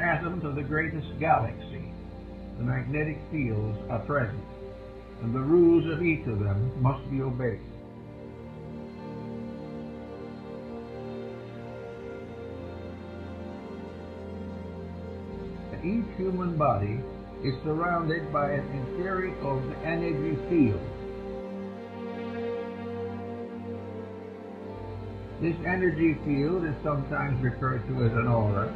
atoms of the greatest galaxy, the magnetic fields are present, and the rules of each of them must be obeyed. Each human body is surrounded by an etherical energy field. This energy field is sometimes referred to as an aura.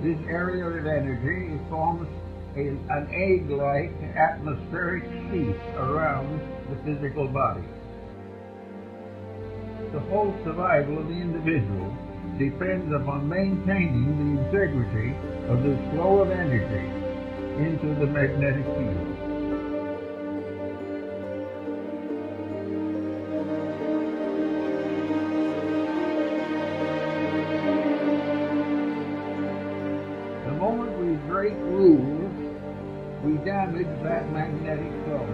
This area of energy forms an egg-like atmospheric sheath around the physical body. The whole survival of the individual depends upon maintaining the integrity of this flow of energy into the magnetic field. The moment we break rules, we damage that magnetic flow.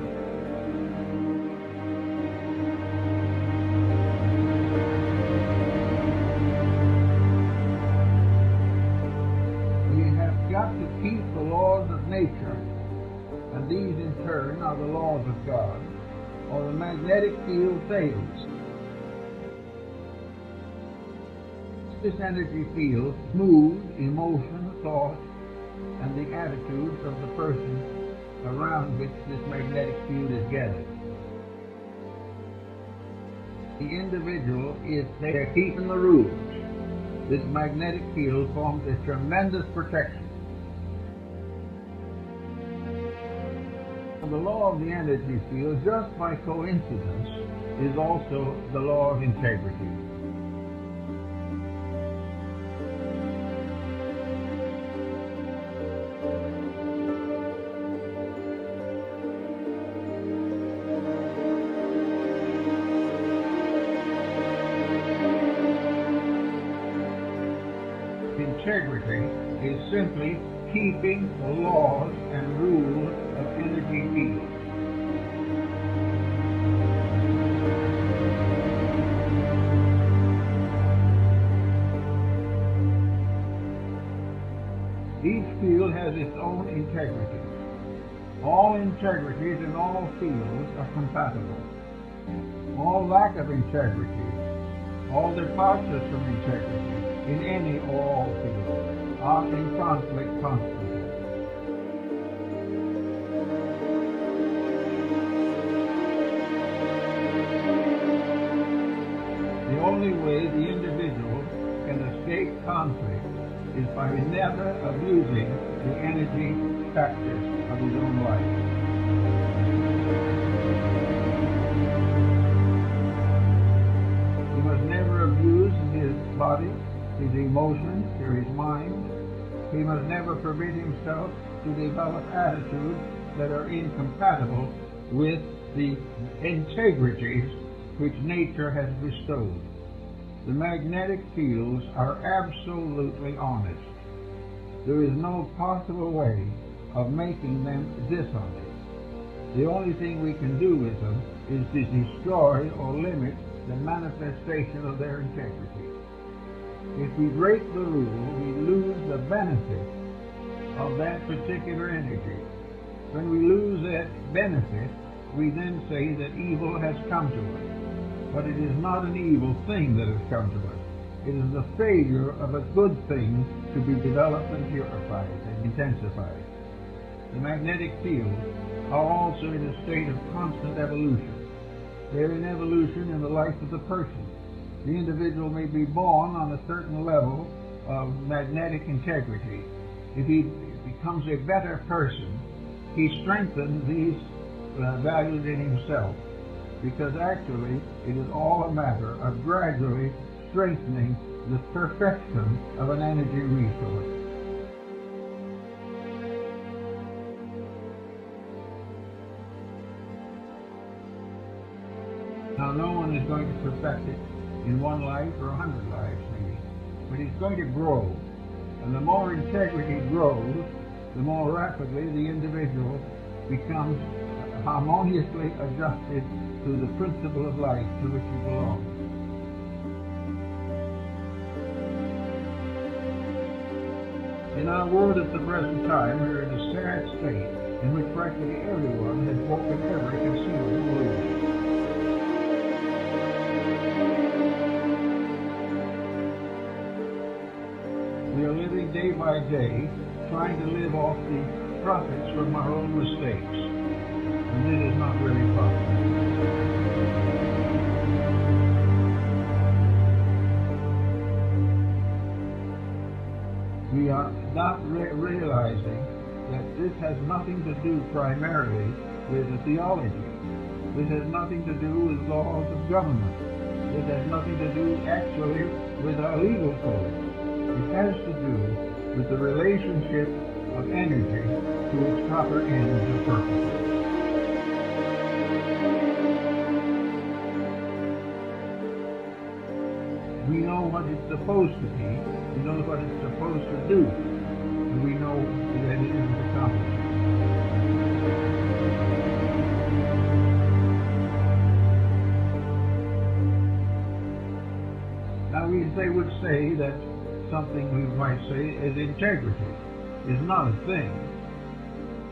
Got to keep the laws of nature, and these in turn are the laws of God, or the magnetic field fails. This energy field moves emotion, thought, and the attitudes of the person around which this magnetic field is gathered. The individual is there keeping the rules. This magnetic field forms a tremendous protection. The law of the energy field, just by coincidence, is also the law of integrity. Integrity is simply keeping the laws and rules of energy fields. Each field has its own integrity. All integrities in all fields are compatible. All lack of integrity, all departures from integrity in any or all fields are in conflict constantly. The only way the individual can escape conflict is by never abusing the energy factors of his own life. He must never abuse his body, his emotions, or his mind. He must never permit himself to develop attitudes that are incompatible with the integrities which nature has bestowed. The magnetic fields are absolutely honest. There is no possible way of making them dishonest. The only thing we can do with them is to destroy or limit the manifestation of their integrity. If we break the rule, we lose the benefit of that particular energy. When we lose that benefit, we then say that evil has come to us. But it is not an evil thing that has come to us. It is the failure of a good thing to be developed and purified and intensified. The magnetic fields are also in a state of constant evolution. They are in evolution in the life of the person. The individual may be born on a certain level of magnetic integrity. If he becomes a better person, he strengthens these values in himself, because actually it is all a matter of gradually strengthening the perfection of an energy resource. Now, no one is going to perfect it in one life or 100 lives maybe, but it's going to grow. And the more integrity grows, the more rapidly the individual becomes harmoniously adjusted to the principle of life to which he belongs. In our world at the present time, we are in a sad state in which practically everyone has broken every conceivable rule. We are living day by day, trying to live off the profits from our own mistakes. And this is not really possible. We are not realizing that this has nothing to do primarily with the theology. This has nothing to do with laws of government. This has nothing to do actually with our legal code. It has to do with the relationship of energy to its proper ends and purposes. We know what it's supposed to be, we know what it's supposed to do, and we know that it isn't accomplished. Now they would say that something we might say is integrity is not a thing.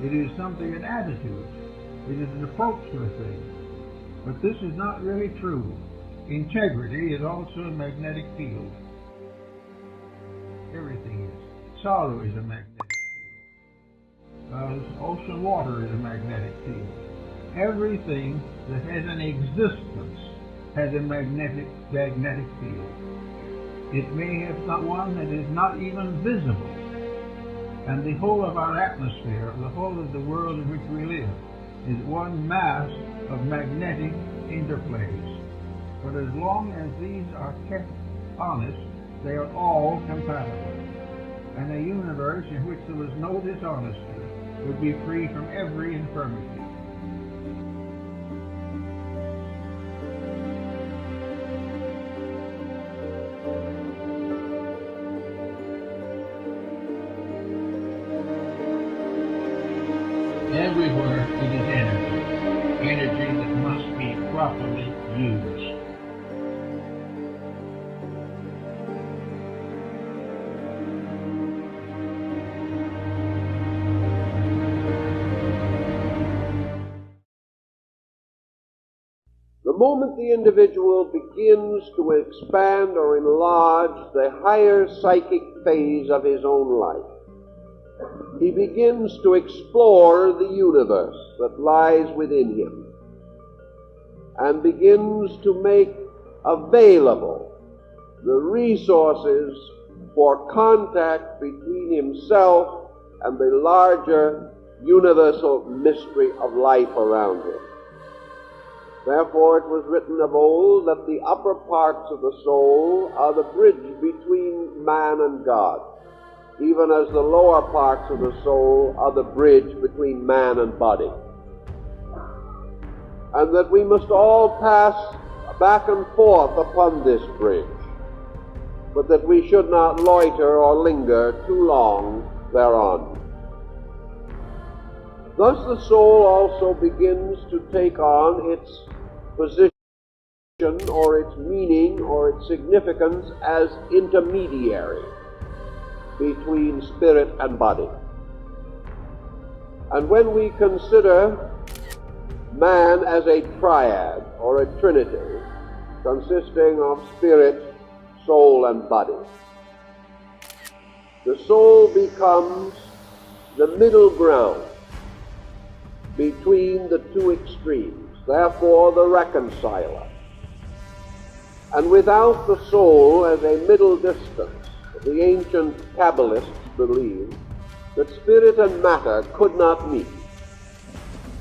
It is something, an attitude. It is an approach to a thing. But this is not really true. Integrity is also a magnetic field. Everything is. Sorrow is a magnetic field. Ocean water is a magnetic field. Everything that has an existence has a magnetic field. It may have one that is not even visible. And the whole of our atmosphere, the whole of the world in which we live, is one mass of magnetic interplays. But as long as these are kept honest, they are all compatible. And a universe in which there was no dishonesty would be free from every infirmity. Everywhere it is energy that must be properly used. The moment the individual begins to expand or enlarge the higher psychic phase of his own life, he begins to explore the universe that lies within him and begins to make available the resources for contact between himself and the larger universal mystery of life around him. Therefore it was written of old that the upper parts of the soul are the bridge between man and God, even as the lower parts of the soul are the bridge between man and body. And that we must all pass back and forth upon this bridge, but that we should not loiter or linger too long thereon. Thus the soul also begins to take on its position or its meaning or its significance as intermediary between spirit and body. And when we consider man as a triad or a trinity consisting of spirit, soul, and body, the soul becomes the middle ground between the two extremes, therefore the reconciler. And without the soul as a middle distance, the ancient Kabbalists believed that spirit and matter could not meet,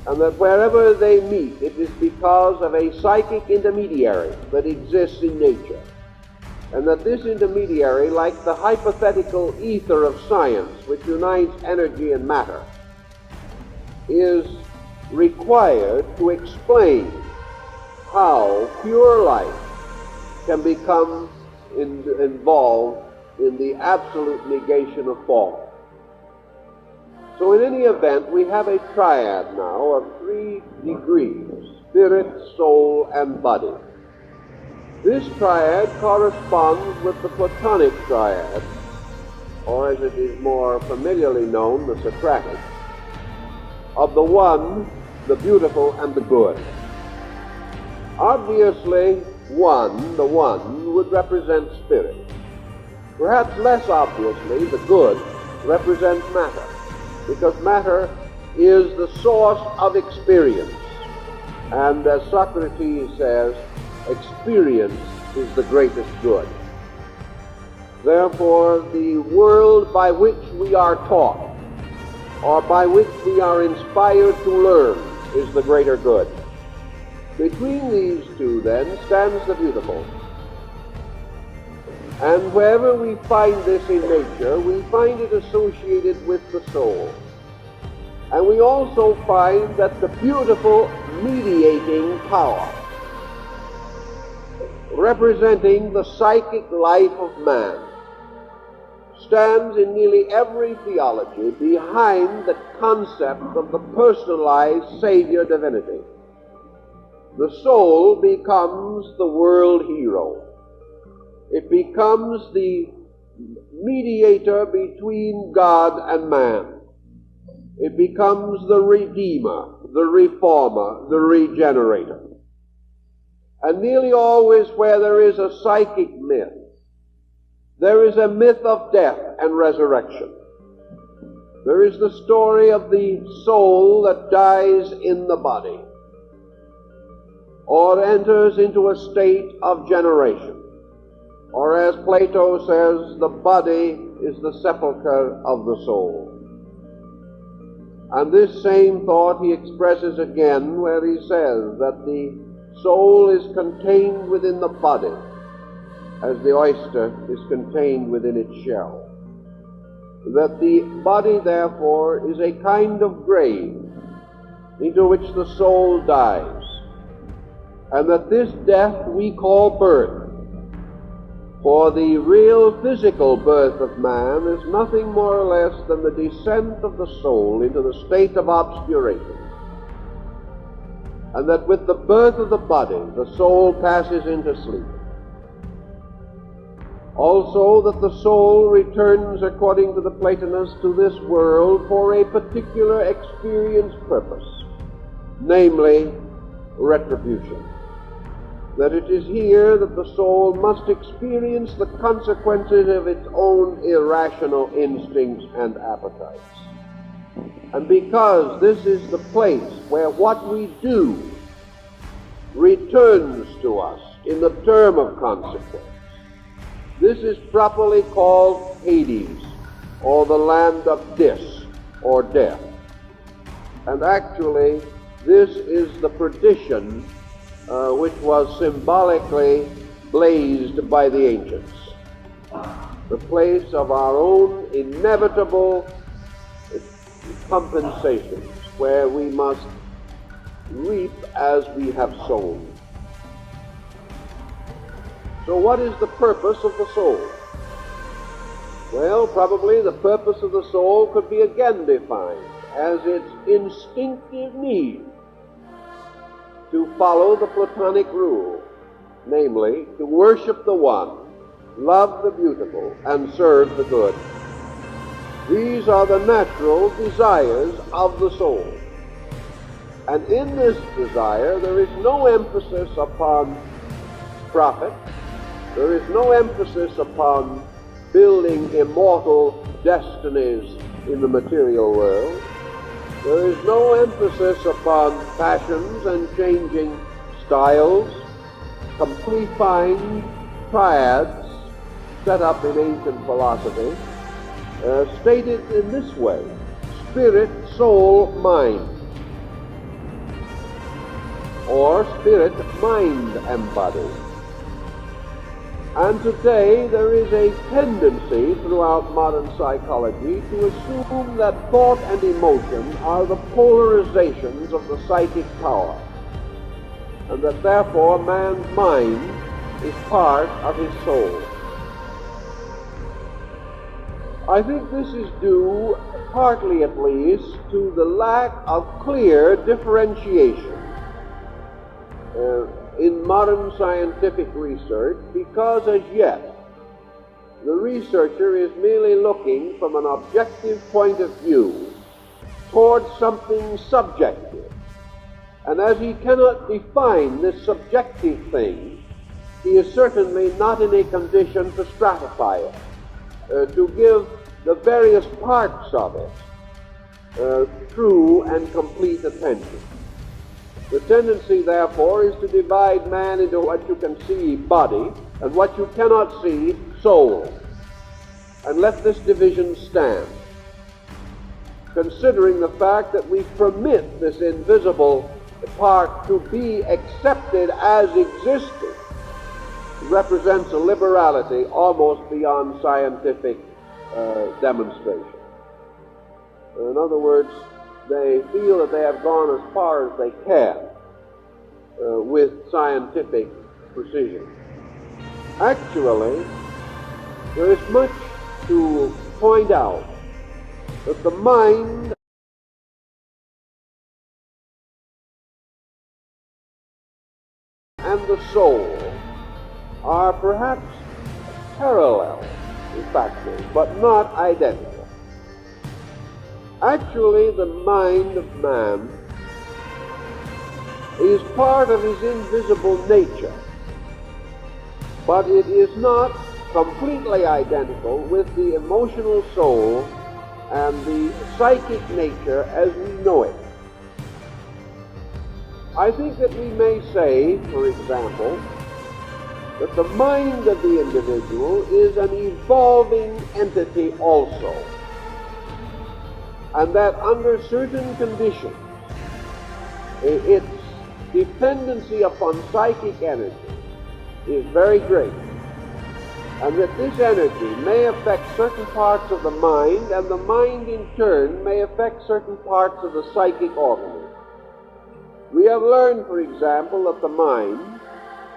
and that wherever they meet, it is because of a psychic intermediary that exists in nature, and that this intermediary, like the hypothetical ether of science which unites energy and matter, is required to explain how pure life can become involved in the absolute negation of form. So in any event, we have a triad now of 3 degrees, spirit, soul, and body. This triad corresponds with the Platonic triad, or as it is more familiarly known, the Socratic, of the one, the beautiful, and the good. Obviously, the one would represent spirit. Perhaps less obviously, the good represents matter, because matter is the source of experience. And as Socrates says, experience is the greatest good. Therefore, the world by which we are taught, or by which we are inspired to learn, is the greater good. Between these two, then, stands the beautiful. And wherever we find this in nature, we find it associated with the soul. And we also find that the beautiful mediating power, representing the psychic life of man, stands in nearly every theology behind the concept of the personalized Savior divinity. The soul becomes the world hero. It becomes the mediator between God and man. It becomes the redeemer, the reformer, the regenerator. And nearly always where there is a psychic myth, there is a myth of death and resurrection. There is the story of the soul that dies in the body, or enters into a state of generation. Or as Plato says, the body is the sepulchre of the soul. And this same thought he expresses again where he says that the soul is contained within the body, as the oyster is contained within its shell. That the body, therefore, is a kind of grave into which the soul dies, and that this death we call birth. For the real physical birth of man is nothing more or less than the descent of the soul into the state of obscuration. And that with the birth of the body, the soul passes into sleep. Also that the soul returns, according to the Platonists, to this world for a particular experience purpose, namely retribution. That it is here that the soul must experience the consequences of its own irrational instincts and appetites. And because this is the place where what we do returns to us in the term of consequence, this is properly called Hades, or the land of Dis, or death. And actually, this is the perdition which was symbolically blazed by the ancients. The place of our own inevitable compensations, where we must reap as we have sown. So what is the purpose of the soul? Well, probably the purpose of the soul could be again defined as its instinctive need to follow the Platonic rule, namely, to worship the one, love the beautiful, and serve the good. These are the natural desires of the soul. And in this desire, there is no emphasis upon profit. There is no emphasis upon building immortal destinies in the material world. There is no emphasis upon fashions and changing styles, complete-fine triads set up in ancient philosophy, stated in this way: spirit, soul, mind, or spirit, mind embodied. And today there is a tendency throughout modern psychology to assume that thought and emotion are the polarizations of the psychic power, and that therefore man's mind is part of his soul. I think this is due, partly at least, to the lack of clear differentiation in modern scientific research, because as yet the researcher is merely looking from an objective point of view towards something subjective. And as he cannot define this subjective thing, he is certainly not in a condition to stratify it, to give the various parts of it true and complete attention. The tendency, therefore, is to divide man into what you can see, body, and what you cannot see, soul, and let this division stand, considering the fact that we permit this invisible part to be accepted as existing. Represents a liberality almost beyond scientific demonstration. In other words, they feel that they have gone as far as they can with scientific precision. Actually, there is much to point out that the mind and the soul are perhaps parallel in factors, but not identical. Actually, the mind of man is part of his invisible nature, but it is not completely identical with the emotional soul and the psychic nature as we know it. I think that we may say, for example, that the mind of the individual is an evolving entity also, and that under certain conditions, its dependency upon psychic energy is very great, and that this energy may affect certain parts of the mind, and the mind in turn may affect certain parts of the psychic organism. We have learned, for example, that the mind,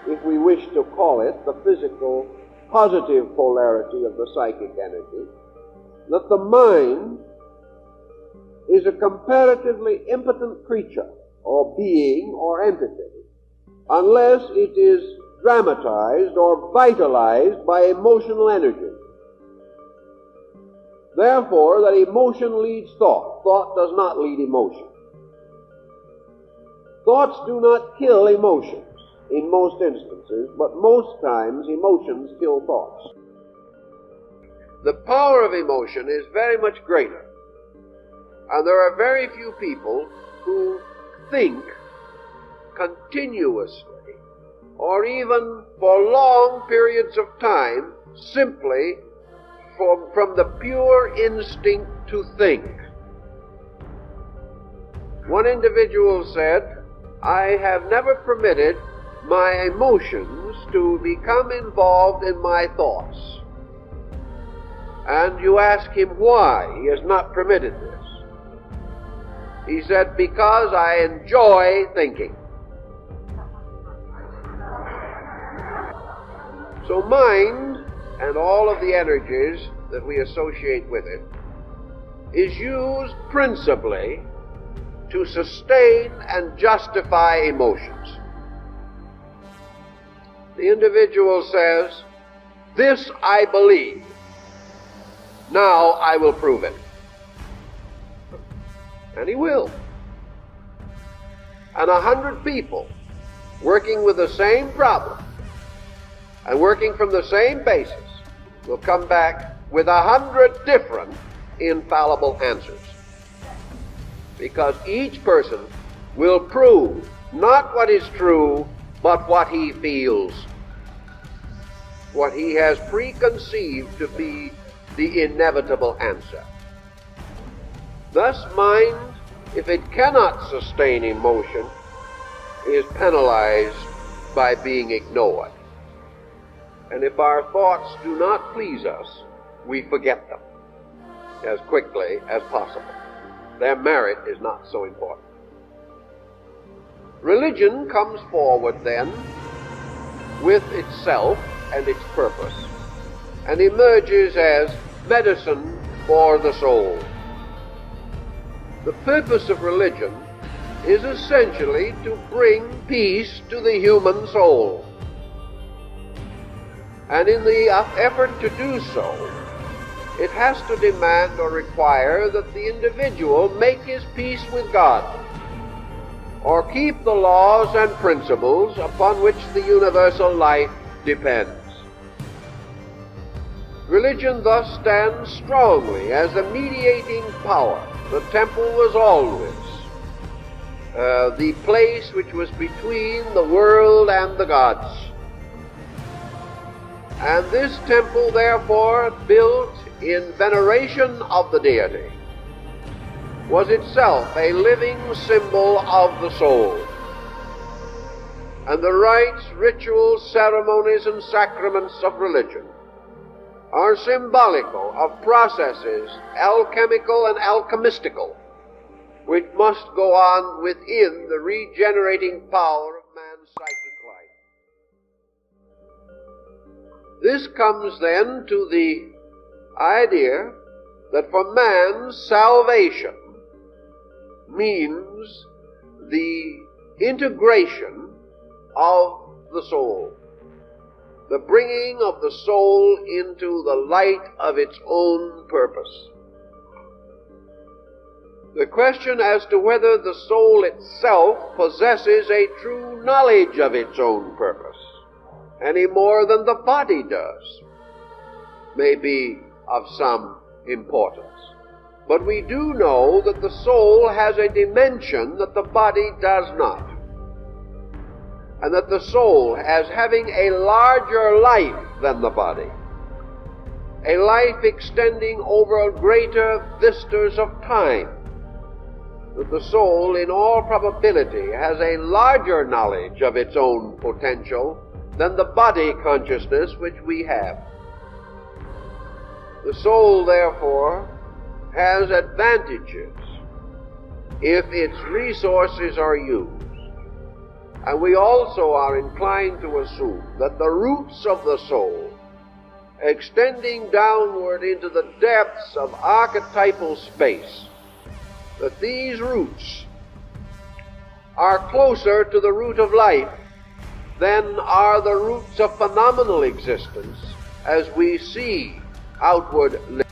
if we wish to call it the physical positive polarity of the psychic energy, that the mind is a comparatively impotent creature or being or entity unless it is dramatized or vitalized by emotional energy. Therefore, that emotion leads thought. Thought does not lead emotion. Thoughts do not kill emotions in most instances, but most times emotions kill thoughts. The power of emotion is very much greater, and there are very few people who think continuously or even for long periods of time simply from the pure instinct to think. One individual said, "I have never permitted my emotions to become involved in my thoughts." And you ask him why he has not permitted this. He said, "Because I enjoy thinking." So mind and all of the energies that we associate with it is used principally to sustain and justify emotions. The individual says, "This I believe. Now I will prove it." And he will. And 100 people working with the same problem and working from the same basis will come back with 100 different infallible answers. Because each person will prove not what is true, but what he feels, what he has preconceived to be the inevitable answer. Thus, mind, if it cannot sustain emotion, is penalized by being ignored. And if our thoughts do not please us, we forget them as quickly as possible. Their merit is not so important. Religion comes forward then with itself and its purpose, and emerges as medicine for the soul. The purpose of religion is essentially to bring peace to the human soul. And in the effort to do so, it has to demand or require that the individual make his peace with God, or keep the laws and principles upon which the universal life depends. Religion thus stands strongly as the mediating power. The temple was always the place which was between the world and the gods. And this temple, therefore, built in veneration of the deity, was itself a living symbol of the soul. And the rites, rituals, ceremonies, and sacraments of religion are symbolical of processes, alchemical and alchemistical, which must go on within the regenerating power of man's psychic life. This comes then to the idea that for man, salvation means the integration of the soul, the bringing of the soul into the light of its own purpose. The question as to whether the soul itself possesses a true knowledge of its own purpose, any more than the body does, may be of some importance. But we do know that the soul has a dimension that the body does not, and that the soul, as having a larger life than the body, a life extending over greater vistas of time, that the soul, in all probability, has a larger knowledge of its own potential than the body consciousness which we have. The soul, therefore, has advantages if its resources are used. And we also are inclined to assume that the roots of the soul, extending downward into the depths of archetypal space, that these roots are closer to the root of life than are the roots of phenomenal existence as we see outward living.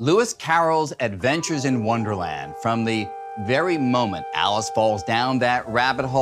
Lewis Carroll's Adventures in Wonderland, from the very moment Alice falls down that rabbit hole